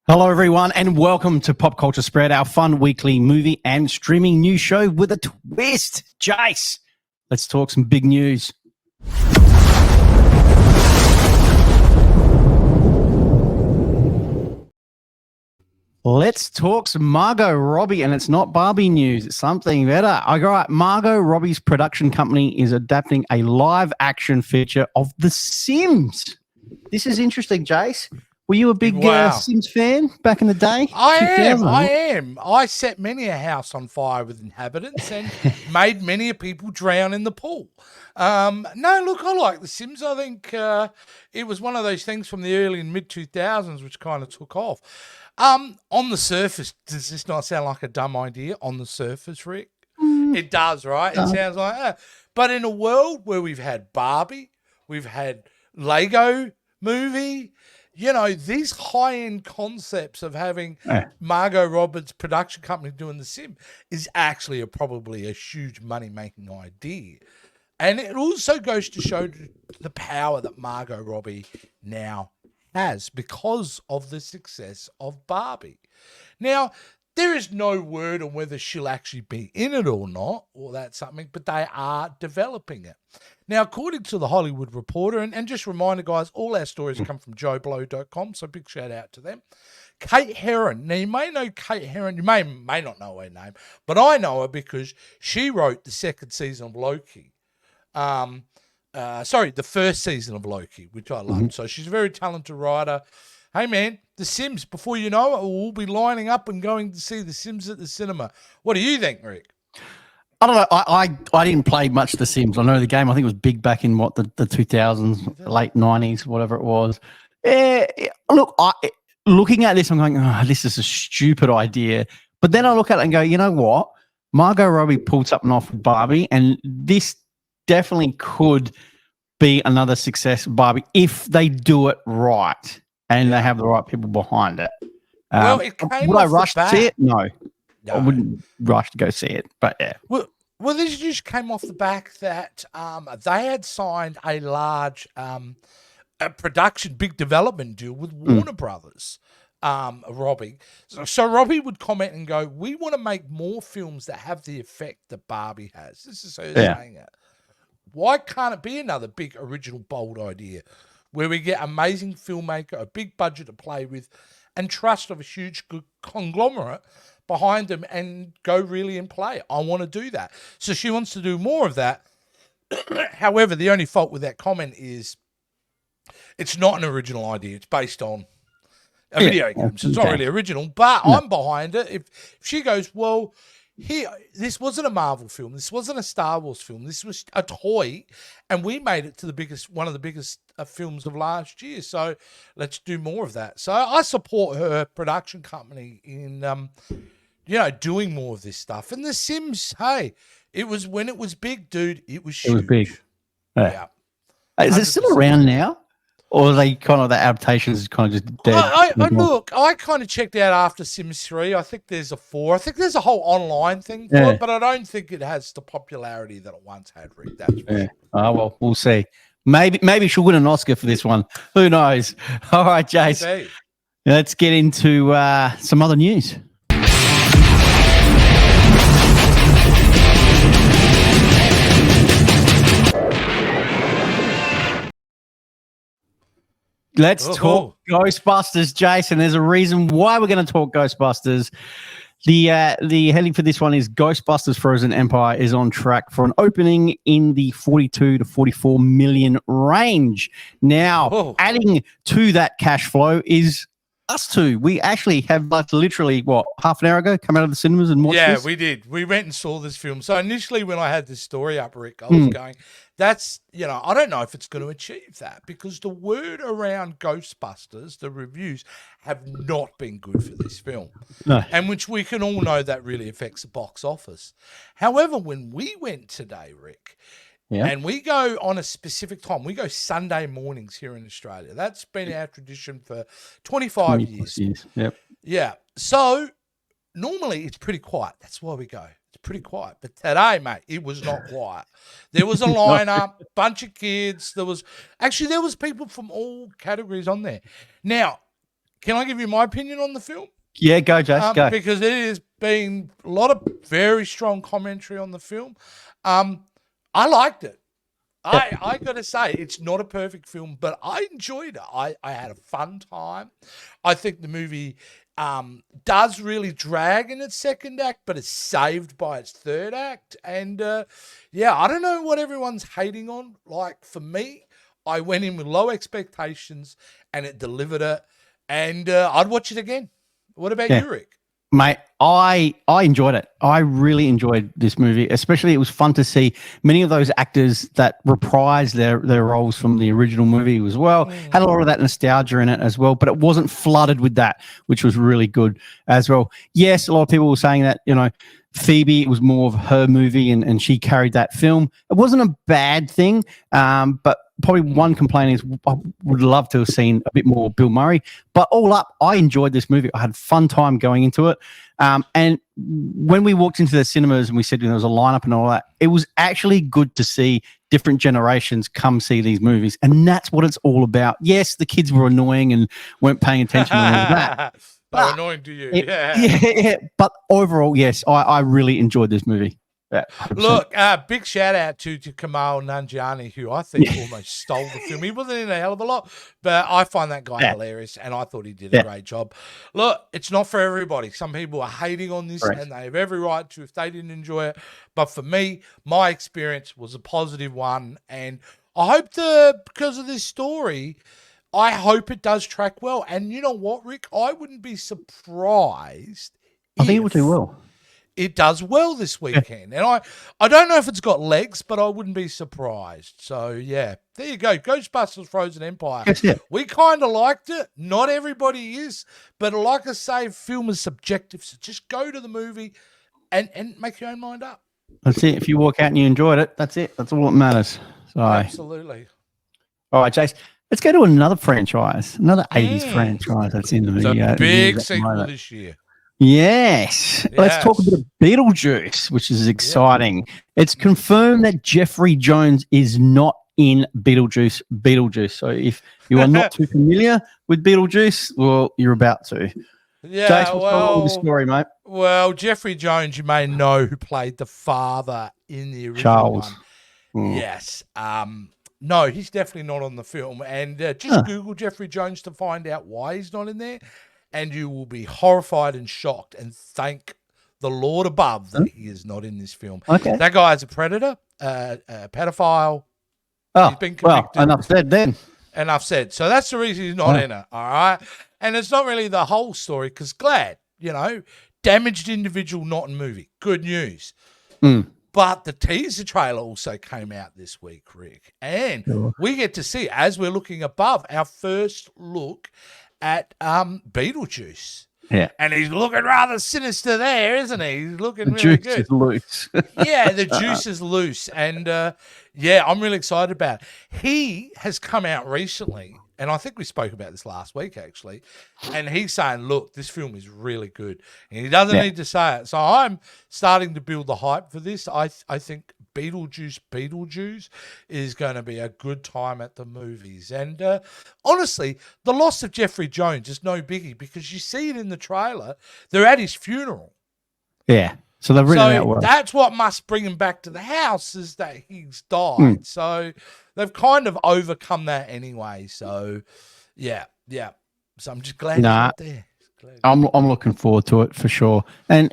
Hello, everyone, and welcome to Pop Culture Spread, our fun weekly movie and streaming news show with a twist. Jace, let's talk some big news. Let's talk some Margot Robbie, and it's not Barbie news. It's something better. All right, Margot Robbie's production company is adapting a live-action feature of The Sims. This is interesting, Jace. Were you a big Sims fan back in the day? I am. I set many a house on fire with inhabitants and made many a people drown in the pool. No, look, I like The Sims. I think it was one of those things from the early and mid-2000s which kind of took off. On the surface, does this not sound like a dumb idea? On the surface, Rick? It does, right? It sounds like But in a world where we've had Barbie, we've had Lego movie, you know, these high-end concepts of having Margot Robbie's production company doing The Sim is actually probably a huge money-making idea. And it also goes to show the power that Margot Robbie now has because of the success of Barbie. Now, there is no word on whether she'll actually be in it or not, or that's something, but they are developing it. Now, according to the Hollywood Reporter, and just a reminder, guys, all our stories come from joeblow.com, so big shout out to them. Kate Herron. Now, you may know Kate Herron. You may not know her name, but I know her because she wrote the second season of Loki. The first season of Loki, which I loved. So she's a very talented writer. Hey, man, The Sims, before you know it, we'll be lining up and going to see The Sims at the cinema. What do you think, Rick? I don't know. I didn't play much The Sims. I know the game, I think it was big back in, the 2000s, late 90s, whatever it was. Look, looking at this, I'm going, this is a stupid idea. But then I look at it and go, you know what? Margot Robbie pulled something off with Barbie, and this definitely could be another success of Barbie if they do it right. And they have the right people behind it. Well, it came would off I rush the to see it? No. No. I wouldn't rush to go see it, but yeah. Well, this just came off the back that they had signed a large a production, big development deal with Warner Brothers, Robbie. So Robbie would comment and go, we want to make more films that have the effect that Barbie has. This is her saying it. Why can't it be another big, original, bold idea where we get amazing filmmaker, a big budget to play with, and trust of a huge conglomerate behind them and go really and play? I want to do that. So she wants to do more of that. However, the only fault with that comment is it's not an original idea. It's based on a video game. So it's not really original, but I'm behind it. If she goes, well, here, this wasn't a Marvel film. This wasn't a Star Wars film. This was a toy, and we made it to one of the biggest films of last year. So let's do more of that. So I support her production company in, doing more of this stuff. And The Sims, hey, it was when it was big, dude. It was huge. It was big. Yeah. Is it still around now? Or are they kind of the adaptations kind of just dead? I kind of checked out after Sims 3. I think there's a 4. I think there's a whole online thing for it, but I don't think it has the popularity that it once had, Rick. That's for sure. Oh, well, we'll see. Maybe she'll win an Oscar for this one. Who knows? All right, Jace. Let's get into some other news. Let's talk Ghostbusters, Jason. There's a reason why we're going to talk Ghostbusters. The heading for this one is Ghostbusters Frozen Empire is on track for an opening in the 42 to 44 million range. Now, adding to that cash flow is us two. We actually have literally, half an hour ago come out of the cinemas and watched this? Yeah, we did. We went and saw this film. So initially when I had this story up, Rick, I was going, that's, I don't know if it's going to achieve that because the word around Ghostbusters, the reviews, have not been good for this film. No. And which we can all know that really affects the box office. However, when we went today, Rick, and we go on a specific time, we go Sunday mornings here in Australia. That's been our tradition for 25 years. Yep. Yeah. So normally it's pretty quiet. That's why we go. It's pretty quiet. But today, mate, it was not quiet. There was a lineup, bunch of kids. There was people from all categories on there. Now, can I give you my opinion on the film? Yeah, go, Jace, go. Because it has been a lot of very strong commentary on the film. I liked it. I got to say, it's not a perfect film, but I enjoyed it. I had a fun time. I think the movie does really drag in its second act, but it's saved by its third act. And, I don't know what everyone's hating on. Like, for me, I went in with low expectations, and it delivered it. And I'd watch it again. What about you, Rick? Mate, I enjoyed it. I really enjoyed this movie, especially it was fun to see many of those actors that reprised their roles from the original movie as well. Had a lot of that nostalgia in it as well, but it wasn't flooded with that, which was really good as well. Yes, a lot of people were saying that, Phoebe, it was more of her movie and she carried that film. It wasn't a bad thing, but probably one complaint is I would love to have seen a bit more Bill Murray. But all up, I enjoyed this movie. I had a fun time going into it. And when we walked into the cinemas and we said there was a lineup and all that, it was actually good to see different generations come see these movies. And that's what it's all about. Yes, the kids were annoying and weren't paying attention to all of that. They're annoying to you. Yeah. But overall, yes, I really enjoyed this movie. Yeah, look, big shout out to Kamal Nanjiani, who I think almost stole the film. He wasn't in a hell of a lot, but I find that guy hilarious, and I thought he did a great job. Look, it's not for everybody. Some people are hating on this, and they have every right to if they didn't enjoy it. But for me, my experience was a positive one, and I hope because of this story, I hope it does track well. And you know what, Rick? I wouldn't be surprised. I think it would do well. It does well this weekend. And I don't know if it's got legs, but I wouldn't be surprised. So, yeah, there you go. Ghostbusters Frozen Empire. We kind of liked it. Not everybody is. But like I say, film is subjective. So just go to the movie and make your own mind up. That's it. If you walk out and you enjoyed it, that's it. That's all that matters. So, absolutely. All right, Chase. Let's go to another franchise, another 80s franchise that's in the movie. It's a big sequel this year. Yes. Let's talk a bit of Beetlejuice, which is exciting. It's confirmed that Jeffrey Jones is not in Beetlejuice. So if you are not too familiar with Beetlejuice, well, you're about to. Yeah, Jace, what's going on with the story, mate? Well, Jeffrey Jones, you may know, who played the father in the original one. Yes. No, he's definitely not on the film. And just Google Jeffrey Jones to find out why he's not in there. And you will be horrified and shocked and thank the Lord above that he is not in this film. Okay. That guy is a predator, a pedophile. He's been convicted. Well, enough said then. Enough said. So that's the reason he's not in it, all right? And it's not really the whole story because glad, damaged individual not in movie. Good news. But the teaser trailer also came out this week, Rick. And we get to see, as we're looking above, our first look at Beetlejuice. Yeah. And he's looking rather sinister there, isn't he? He's looking the really juice good. Is loose. Yeah, the juice is loose. And, I'm really excited about it. He has come out recently, and I think we spoke about this last week, actually, and he's saying, look, this film is really good. And he doesn't need to say it. So I'm starting to build the hype for this. I think Beetlejuice is going to be a good time at the movies. And honestly, the loss of Jeffrey Jones is no biggie because you see it in the trailer. They're at his funeral. Yeah. So they've written out well. That's what must bring him back to the house is that he's died. So they've kind of overcome that anyway. So, yeah. So I'm just glad you're there. I'm looking forward to it for sure. And,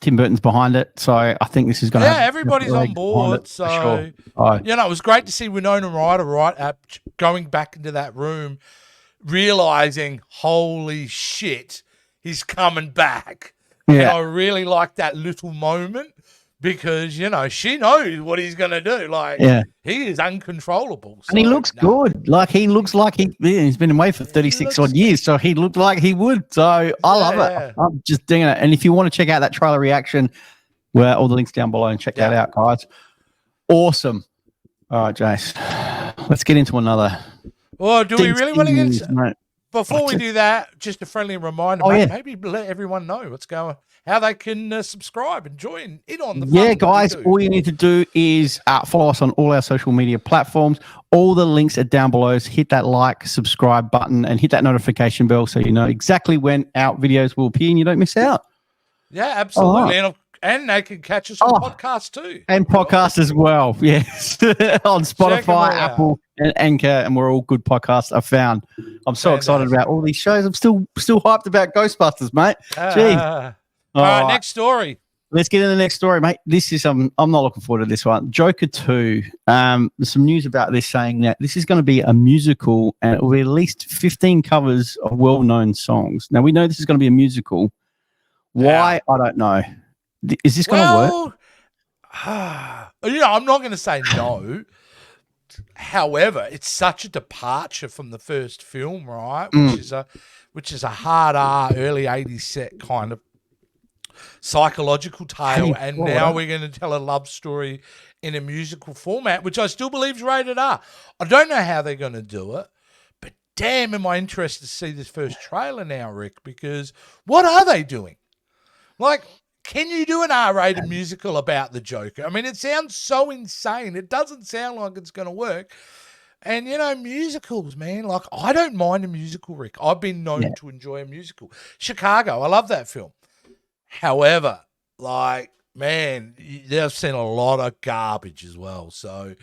Tim Burton's behind it, so I think this is going to everybody's on board. So, sure. It was great to see Winona Ryder, going back into that room, realizing, holy shit, he's coming back. Yeah. And I really like that little moment because, she knows what he's going to do. He is uncontrollable. So, and he looks good. He looks like he's been away for 36 odd years, so he looked like he would. So I love it. I'm just digging it. And if you want to check out that trailer reaction, well, all the links down below and check that out, guys. Awesome. All right, Jace. Let's get into another. Well, do we really want to get into before we do that, just a friendly reminder, mate, maybe let everyone know what's going, how they can subscribe and join in on the fun. Yeah, guys, all you need to do is follow us on all our social media platforms. All the links are down below. So hit that like, subscribe button, and hit that notification bell so you know exactly when our videos will appear and you don't miss out. Yeah, absolutely. And they can catch us on podcasts too. And podcasts as well, yes. On Spotify, Apple, and Anchor, and we're all good podcasts I've found. I'm so excited about all these shows. I'm still hyped about Ghostbusters, mate. Jeez. All right, next story. Let's get into the next story, mate. This is I'm not looking forward to this one. Joker 2. There's some news about this saying that this is going to be a musical and it will be at least 15 covers of well-known songs. Now, we know this is going to be a musical. Why? I don't know. Is this going to work? I'm not going to say no. However, it's such a departure from the first film, right? Which is a hard R, early 80s set kind of psychological tale, and now we're going to tell a love story in a musical format, which I still believe is rated R. I don't know how they're going to do it, but damn, am I interested to see this first trailer now, Rick, because what are they doing? Like, can you do an R-rated musical about the Joker? I mean, it sounds so insane. It doesn't sound like it's going to work. And, musicals, man, like, I don't mind a musical, Rick. I've been known to enjoy a musical. Chicago, I love that film. However, like, man, they've seen a lot of garbage as well. So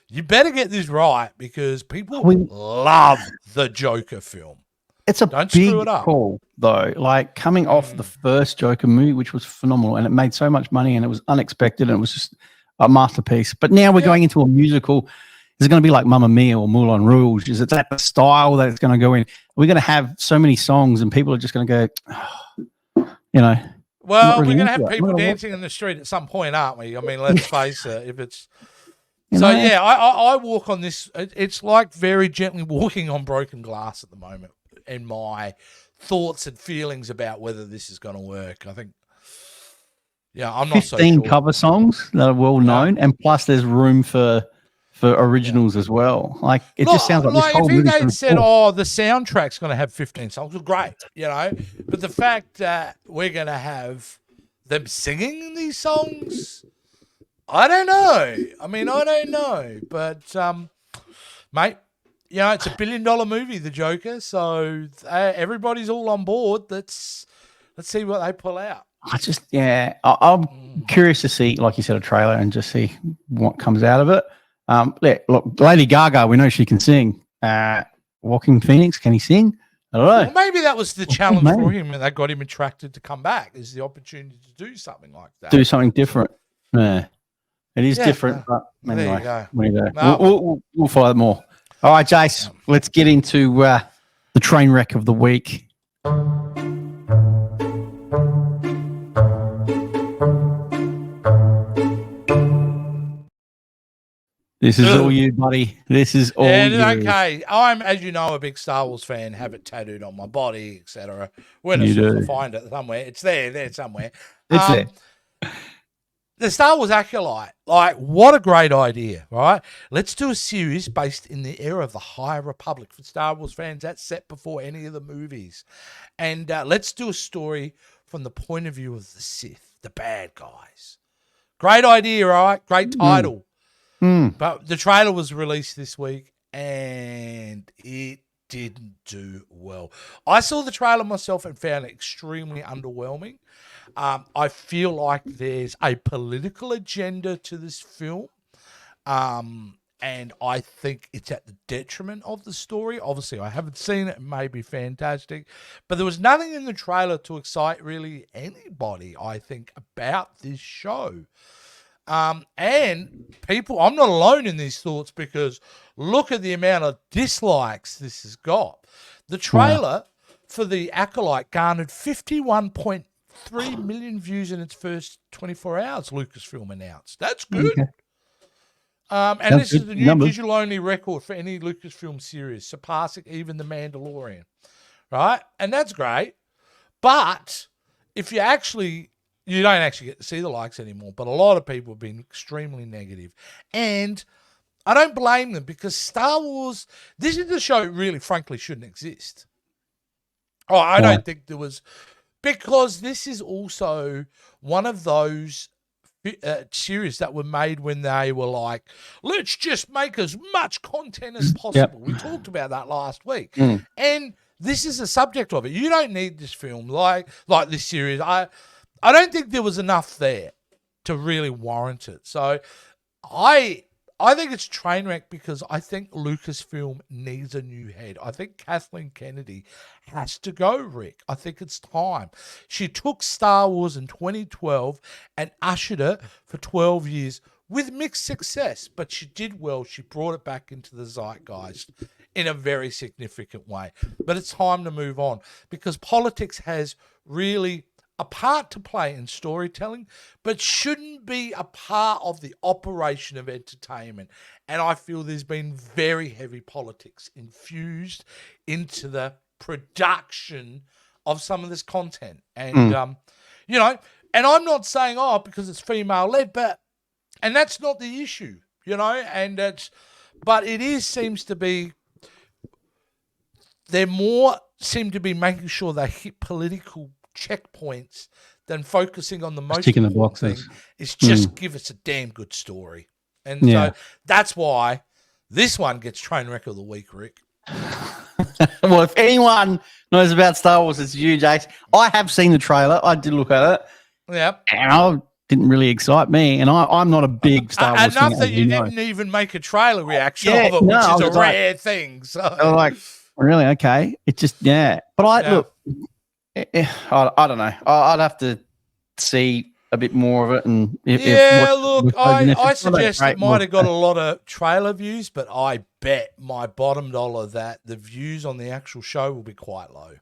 you better get this right because people love the Joker film. It's a big call, though. Like, coming off the first Joker movie, which was phenomenal, and it made so much money, and it was unexpected, and it was just a masterpiece. But now we're going into a musical. Is it going to be like Mamma Mia or Moulin Rouge? Is it that the style that it's going to go in? We're going to have so many songs, and people are just going to go, Well, we're going to have people dancing in the street at some point, aren't we? I mean, let's face it. If it's I walk on this. It's like very gently walking on broken glass at the moment. In my thoughts and feelings about whether this is going to work. I think, I'm not so sure. 15 cover songs that are well known, and plus there's room for originals as well. Like, it just sounds like this whole movie. If they said, the soundtrack's going to have 15 songs, well, great, But the fact that we're going to have them singing these songs, I don't know. I mean, I don't know. But, mate, it's $1 billion movie, The Joker, so everybody's all on board. Let's see what they pull out. I'm curious to see, like you said, a trailer and just see what comes out of it. Look, Lady Gaga, we know she can sing. Walking Phoenix, can he sing? I don't know. Well, maybe that was the challenge for him, and that got him attracted to come back. Is the opportunity to do something like that, do something different. Yeah, it is different. But anyway, there you go. We'll follow it more. All right, Jace, let's get into the train wreck of the week. This is all you, buddy. This is all you. Okay. I'm, as you know, a big Star Wars fan, have it tattooed on my body, etc. When I find it somewhere. It's there somewhere. It's there. The Star Wars Acolyte, like, what a great idea, right? Let's do a series based in the era of the High Republic for Star Wars fans. That's set before any of the movies. And let's do a story from the point of view of the Sith, the bad guys. Great idea, right? Great title. But the trailer was released this week, and it didn't do well. I saw the trailer myself and found it extremely underwhelming. I feel like there's a political agenda to this film, and I think it's at the detriment of the story. Obviously, I haven't seen it. It may be fantastic, but there was nothing in the trailer to excite really anybody, I think, about this show. And people, I'm not alone in these thoughts, because look at the amount of dislikes this has got. The trailer for The Acolyte garnered 51.3 million views in its first 24 hours, Lucasfilm announced. That's good. Okay. And this is the new digital-only record for any Lucasfilm series, surpassing even The Mandalorian, right? And that's great. But if you don't actually get to see the likes anymore, but a lot of people have been extremely negative. And I don't blame them, because Star Wars, this is a show that really, frankly, shouldn't exist. Oh, I Why? don't think there was, because this is also one of those series that were made when they were like, let's just make as much content as possible. We talked about that last week. And this is the subject of it. You don't need this film like this series. I don't think there was enough there to really warrant it. So I think it's train wreck because I think Lucasfilm needs a new head. I think Kathleen Kennedy has to go, Rick. I think it's time. She took Star Wars in 2012 and ushered it for 12 years with mixed success, but she did well. She brought it back into the zeitgeist in a very significant way. But it's time to move on because politics has really a part to play in storytelling, but shouldn't be a part of the operation of entertainment. And I feel there's been very heavy politics infused into the production of some of this content. And, you know, and I'm not saying, oh, because it's female led, and that's not the issue, you know, and but it seems to be, seem to be making sure they hit political checkpoints than focusing on the most ticking the important boxes. thing is just give us a damn good story. And so that's why this one gets train wreck of the week, Rick. Well, if anyone knows about Star Wars, it's you, Jace. I have seen the trailer. I did look at it. Yeah. And it didn't really excite me. And I'm not a big Star Wars fan. Enough that you didn't even make a trailer reaction of it, no, which is a rare thing. So I was like, really? Okay. It's just, But look, I don't know. I'd have to see a bit more of it. And I suggest it might have got a lot of trailer views, but I bet my bottom dollar that the views on the actual show will be quite low.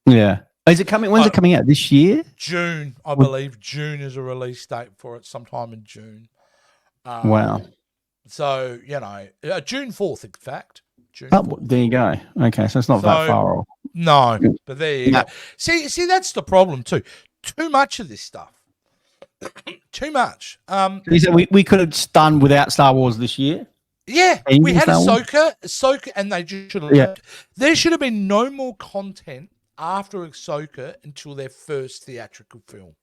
Yeah. Is it coming? When's it coming out? This year? June, I believe. June is a release date for it, sometime in June. Wow. So, you know, June 4th, in fact. June 4th. There you go. Okay, so it's not that far off. No, but there you go. See, that's the problem too. Too much of this stuff. Too much. We could have done without Star Wars this year. Yeah, we had Ahsoka, and they just should have. There should have been no more content after Ahsoka until their first theatrical film.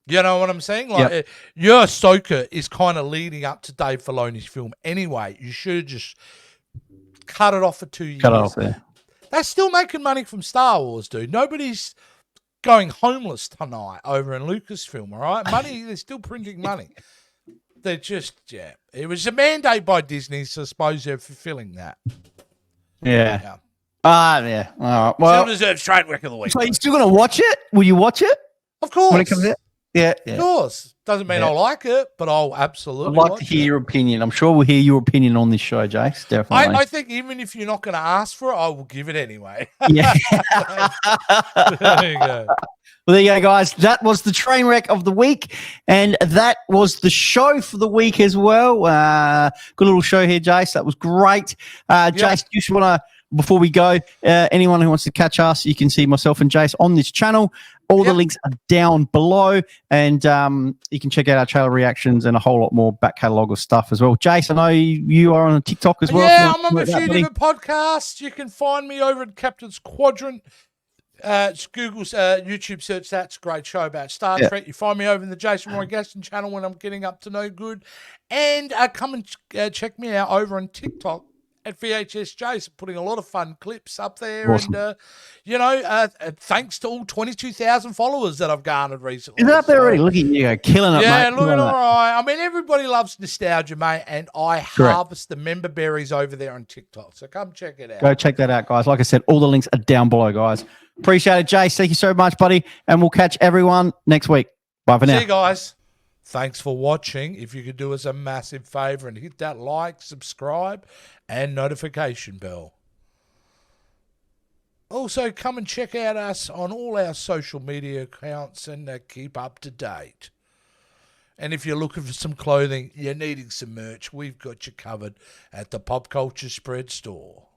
You know what I'm saying? Like, your Ahsoka is kind of leading up to Dave Filoni's film anyway. You should have just cut it off for 2 years. Cut it off there. They're still making money from Star Wars, dude. Nobody's going homeless tonight over in Lucasfilm, all right? Money, they're still printing money. They're just, it was a mandate by Disney, so I suppose they're fulfilling that. Yeah. All right. Well, still deserves train wreck of the week. So you're still going to watch it? Will you watch it? Of course. When it comes out? Yeah. Of course. Doesn't mean I'll like it, but I'll absolutely I'd like to hear your opinion. I'm sure we'll hear your opinion on this show, Jace. Definitely. I think even if you're not going to ask for it, I will give it anyway. Yeah. There you go. Well, there you go, guys. That was the train wreck of the week, and that was the show for the week as well. Good little show here, Jace. That was great. Jace, you just want to, before we go, anyone who wants to catch us, you can see myself and Jace on this channel. All the links are down below, and you can check out our trailer reactions and a whole lot more back catalogue of stuff as well. Jace, I know you are on TikTok as well. Yeah, I'm on a few different podcasts. You can find me over at Captain's Quadrant. It's Google's YouTube search. That's a great show about Star Trek. You find me over in the Jason Roy Gaston channel when I'm getting up to no good. And come and check me out over on TikTok at VHS Jason, putting a lot of fun clips up there. Awesome. And, thanks to all 22,000 followers that I've garnered recently. Is that up there already? Look at you, killing it, mate. Yeah, looking all right. I mean, everybody loves nostalgia, mate, and I harvest the member berries over there on TikTok. So come check it out. Go check that out, guys. Like I said, all the links are down below, guys. Appreciate it, Jace. Thank you so much, buddy. And we'll catch everyone next week. Bye for now. See you guys. Thanks for watching. If you could do us a massive favor and hit that like, subscribe, and notification bell. Also, come and check out us on all our social media accounts and keep up to date. And if you're looking for some clothing, you're needing some merch, we've got you covered at the Pop Culture Spread store.